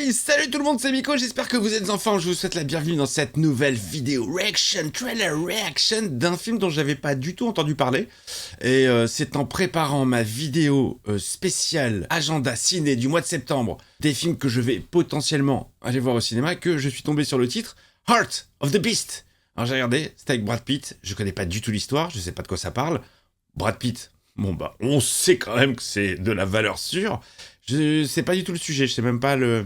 Hey, salut tout le monde, c'est Miko, j'espère que vous êtes en forme, je vous souhaite la bienvenue dans cette nouvelle vidéo trailer reaction d'un film dont j'avais pas du tout entendu parler. Et c'est en préparant ma vidéo spéciale agenda ciné du mois de septembre, des films que je vais potentiellement aller voir au cinéma, que je suis tombé sur le titre Heart of the Beast. Alors j'ai regardé, c'était avec Brad Pitt, je connais pas du tout l'histoire, je sais pas de quoi ça parle. Brad Pitt, bon bah on sait quand même que c'est de la valeur sûre. Je sais pas du tout le sujet, je sais même pas le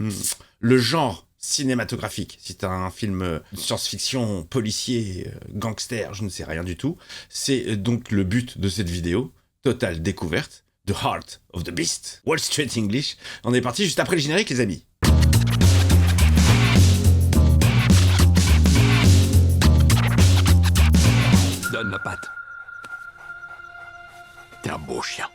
genre cinématographique. Si c'est un film de science-fiction, policier, gangster, je ne sais rien du tout. C'est donc le but de cette vidéo, totale découverte, The Heart of the Beast, Wall Street English. On est parti juste après le générique, les amis. Donne la patte. T'es un beau chien.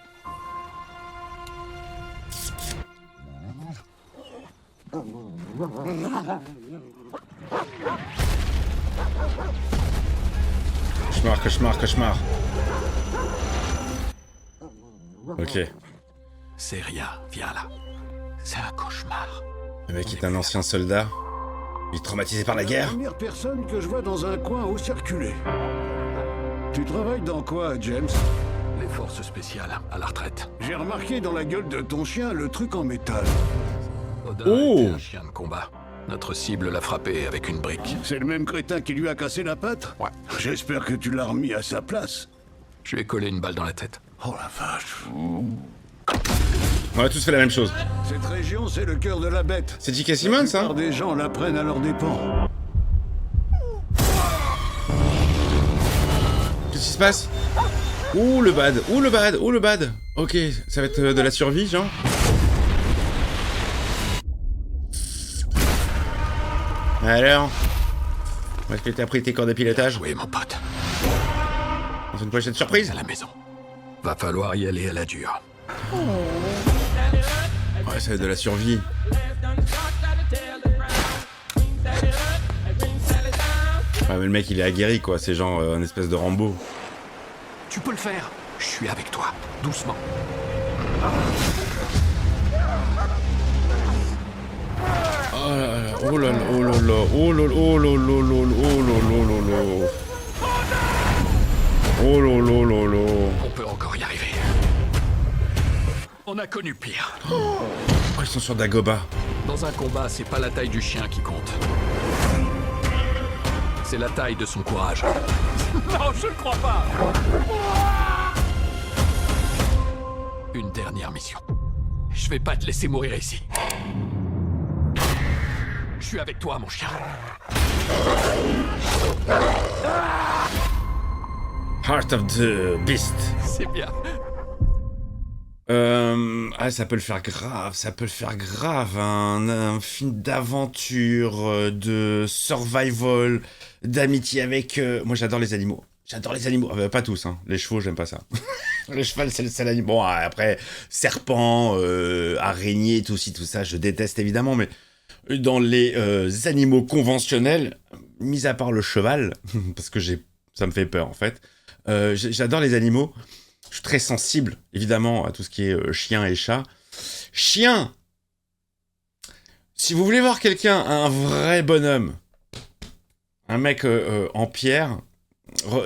Cauchemar. Ok. C'est rien, viens là. C'est un cauchemar. Le mec est un ancien soldat. Il est traumatisé par la guerre. La première personne que je vois dans un coin où circuler. Tu travailles dans quoi, James? Les forces spéciales, à la retraite. J'ai remarqué dans la gueule de ton chien le truc en métal. Odin Oh. était un chien de combat. Notre cible l'a frappé avec une brique. C'est le même crétin qui lui a cassé la patte? Ouais. J'espère que tu l'as remis à sa place. Je lui ai collé une balle dans la tête. Oh la vache. On a tous fait la même chose. Cette région, c'est le cœur de la bête. C'est J.K. Simmons, La plupart hein? des gens la prennent à leurs dépens. Qu'est-ce qui se passe? Ouh le bad. Ok, ça va être de la survie, genre. Alors, où est-ce que t'as pris tes cours de pilotage? Oui, mon pote. Dans une prochaine surprise? À la maison. Va falloir y aller à la dure. Ouais, ça va être de la survie. Ouais, mais le mec il est aguerri quoi, c'est genre un espèce de Rambo. Tu peux le faire. Je suis avec toi. Doucement. Oh là là, oh là là, oh là là, oh là là, oh là là, oh là là, oh là là là là. On peut encore y arriver. On a connu pire. Oh, ils sont sur Dagoba. Dans un combat, c'est pas la taille du chien qui compte. C'est la taille de son courage. Non, je ne crois pas. Une dernière mission. Je vais pas te laisser mourir ici. Je suis avec toi, mon chien. Heart of the Beast. C'est bien. Ah, ça peut le faire grave, un film d'aventure, de survival, d'amitié avec... Moi, j'adore les animaux. Pas tous, hein. Les chevaux, j'aime pas ça. Le cheval, c'est le seul animal. Bon, après, serpent, araignée, tout ça, je déteste évidemment, mais dans les animaux conventionnels, mis à part le cheval, parce que ça me fait peur, en fait, j'adore les animaux. Je suis très sensible, évidemment, à tout ce qui est chien et chat. Chien! Si vous voulez voir quelqu'un, un vrai bonhomme, un mec en pierre,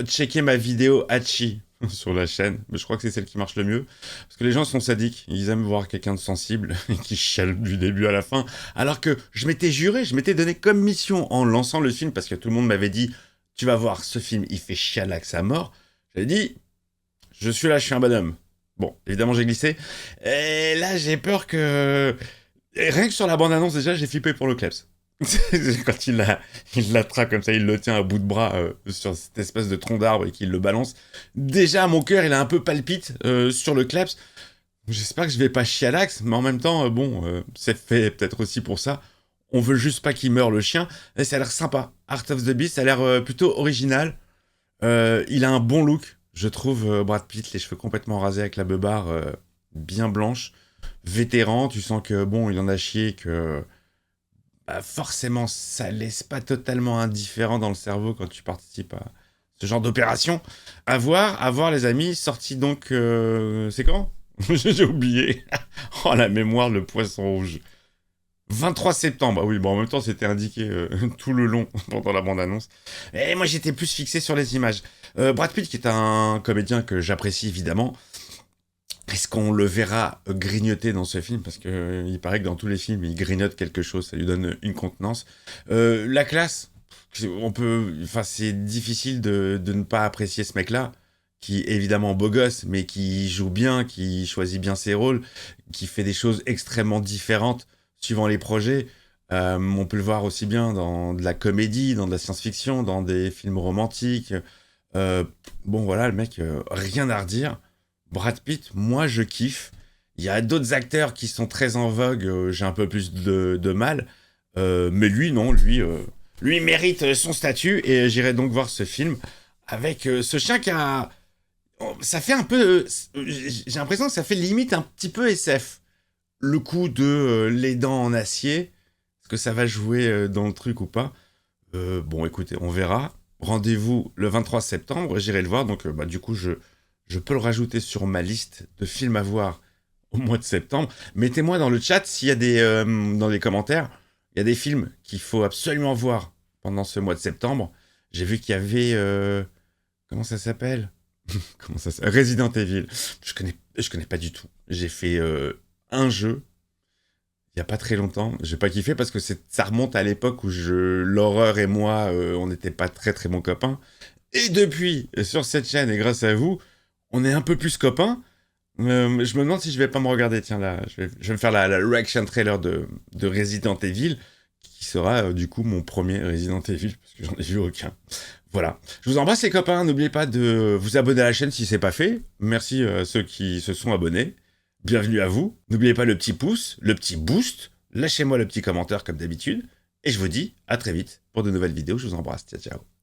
checkez ma vidéo Hachi sur la chaîne. Mais je crois que c'est celle qui marche le mieux. Parce que les gens sont sadiques. Ils aiment voir quelqu'un de sensible qui chiale du début à la fin. Alors que je m'étais donné comme mission en lançant le film, parce que tout le monde m'avait dit « Tu vas voir, ce film, il fait chialax à mort. » J'avais dit... Je suis là, je suis un bonhomme. Bon, évidemment, j'ai glissé. Et là, j'ai peur que... Et rien que sur la bande-annonce, déjà, j'ai flippé pour le kleps. Quand il l'attrape comme ça, il le tient à bout de bras sur cette espèce de tronc d'arbre et qu'il le balance. Déjà, mon cœur, il a un peu palpite sur le kleps. J'espère que je vais pas chialax, mais en même temps, c'est fait peut-être aussi pour ça. On veut juste pas qu'il meure, le chien. Et ça a l'air sympa. Heart of the Beast, ça a l'air plutôt original. Il a un bon look. Je trouve Brad Pitt, les cheveux complètement rasés avec la beubare bien blanche, vétéran, tu sens que bon, il en a chié, que forcément ça laisse pas totalement indifférent dans le cerveau quand tu participes à ce genre d'opération. À voir les amis, sorti donc, c'est quand? J'ai oublié. Oh la mémoire, le poisson rouge. 23 septembre. Ah oui, bon, en même temps, c'était indiqué tout le long pendant la bande-annonce. Et moi, j'étais plus fixé sur les images. Brad Pitt, qui est un comédien que j'apprécie évidemment. Est-ce qu'on le verra grignoter dans ce film? Parce que il paraît que dans tous les films, il grignote quelque chose. Ça lui donne une contenance. La classe, enfin, c'est difficile de ne pas apprécier ce mec-là, qui est évidemment beau gosse, mais qui joue bien, qui choisit bien ses rôles, qui fait des choses extrêmement différentes suivant les projets. On peut le voir aussi bien dans de la comédie, dans de la science-fiction, dans des films romantiques. Euh, bon, voilà, le mec, rien à redire. Brad Pitt, moi, je kiffe. Il y a d'autres acteurs qui sont très en vogue, j'ai un peu plus de mal. Mais lui, non, lui mérite son statut et j'irai donc voir ce film avec ce chien qui a... Ça fait un peu... j'ai l'impression que ça fait limite un petit peu SF. Le coup de les dents en acier, est-ce que ça va jouer dans le truc ou pas? Bon, écoutez, on verra. Rendez-vous le 23 septembre, j'irai le voir, donc du coup, je peux le rajouter sur ma liste de films à voir au mois de septembre. Mettez-moi dans le chat s'il y a dans les commentaires, il y a des films qu'il faut absolument voir pendant ce mois de septembre. J'ai vu qu'il y avait... comment ça s'appelle? Comment ça s'appelle? Resident Evil. Je connais pas du tout. J'ai fait un jeu il y a pas très longtemps. J'ai pas kiffé parce que ça remonte à l'époque où l'horreur et moi, on n'était pas très très bons copains. Et depuis, sur cette chaîne et grâce à vous, on est un peu plus copains. Je me demande si je vais pas me regarder. Tiens, là, je vais me faire la reaction trailer de Resident Evil, qui sera du coup mon premier Resident Evil, parce que j'en ai vu aucun. Voilà. Je vous embrasse les copains. N'oubliez pas de vous abonner à la chaîne si c'est pas fait. Merci à ceux qui se sont abonnés. Bienvenue à vous. N'oubliez pas le petit pouce, le petit boost. Lâchez-moi le petit commentaire comme d'habitude. Et je vous dis à très vite pour de nouvelles vidéos. Je vous embrasse. Ciao, ciao.